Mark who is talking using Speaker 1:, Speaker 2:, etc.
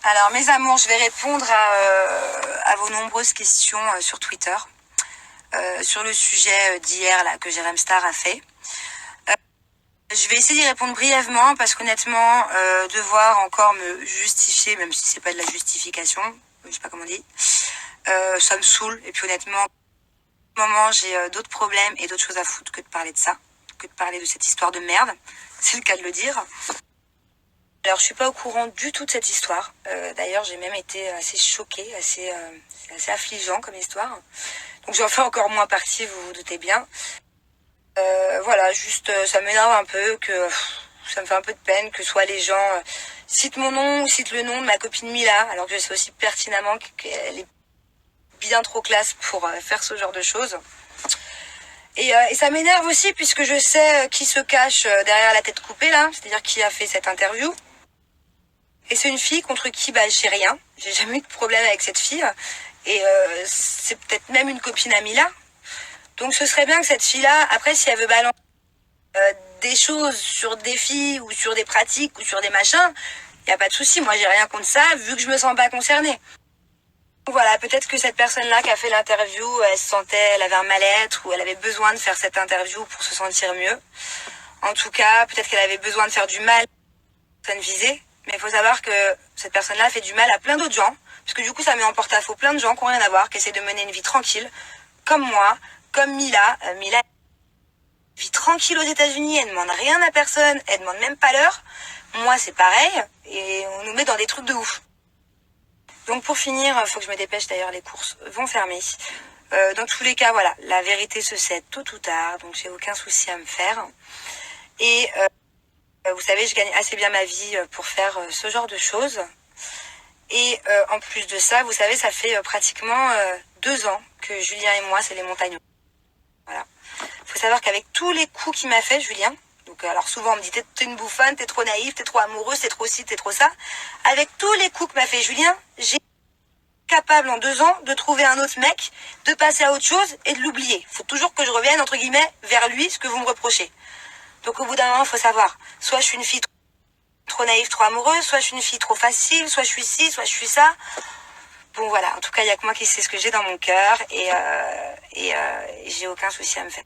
Speaker 1: Alors mes amours, je vais répondre à vos nombreuses questions sur Twitter, sur le sujet d'hier là que Jérém Star a fait. Je vais essayer d'y répondre brièvement parce qu'honnêtement, devoir encore me justifier, même si c'est pas de la justification, je sais pas comment on dit, ça me saoule. Et puis honnêtement, en ce moment j'ai d'autres problèmes et d'autres choses à foutre que de parler de ça, que de parler de cette histoire de merde. C'est le cas de le dire. Alors je suis pas au courant du tout de cette histoire. D'ailleurs j'ai même été assez choquée, c'est assez affligeant comme histoire. Donc j'en fais encore moins partie, vous vous doutez bien. Voilà, juste ça m'énerve un peu, que ça me fait un peu de peine que soit les gens citent mon nom ou citent le nom de ma copine Mila, alors que je sais aussi pertinemment qu'elle est bien trop classe pour faire ce genre de choses. Et ça m'énerve aussi puisque je sais qui se cache derrière la tête coupée là, c'est-à-dire qui a fait cette interview. Et c'est une fille contre qui j'ai rien. J'ai jamais eu de problème avec cette fille. Et c'est peut-être même une copine à Mila. Donc ce serait bien que cette fille-là, après si elle veut balancer des choses sur des filles ou sur des pratiques ou sur des machins, il n'y a pas de souci. Moi j'ai rien contre ça vu que je me sens pas concernée. Voilà, peut-être que cette personne-là qui a fait l'interview, elle avait un mal-être ou elle avait besoin de faire cette interview pour se sentir mieux. En tout cas, peut-être qu'elle avait besoin de faire du mal à la personne visée. Mais il faut savoir que cette personne-là fait du mal à plein d'autres gens. Parce que du coup, ça met en porte-à-faux plein de gens qui n'ont rien à voir, qui essaient de mener une vie tranquille. Comme moi, comme Mila. Mila vit tranquille aux États-Unis, elle ne demande rien à personne, elle ne demande même pas l'heure. Moi, c'est pareil. Et on nous met dans des trucs de ouf. Donc pour finir, il faut que je me dépêche d'ailleurs, les courses vont fermer. Dans tous les cas, voilà, la vérité se sait tôt ou tard. Donc j'ai aucun souci à me faire. Et... vous savez, je gagne assez bien ma vie pour faire ce genre de choses. Et en plus de ça, vous savez, ça fait pratiquement 2 ans que Julien et moi, c'est les montagnes. Voilà. Faut savoir qu'avec tous les coups qu'il m'a fait, Julien, donc alors souvent on me dit t'es une bouffonne, t'es trop naïve, t'es trop amoureuse, t'es trop ci, t'es trop ça. Avec tous les coups que m'a fait Julien, j'ai été capable en 2 ans de trouver un autre mec, de passer à autre chose et de l'oublier. Faut toujours que je revienne, entre guillemets, vers lui, ce que vous me reprochez. Donc au bout d'un moment, il faut savoir, soit je suis une fille trop naïve, trop amoureuse, soit je suis une fille trop facile, soit je suis ci, soit je suis ça. Bon voilà, en tout cas, il n'y a que moi qui sais ce que j'ai dans mon cœur et j'ai aucun souci à me faire.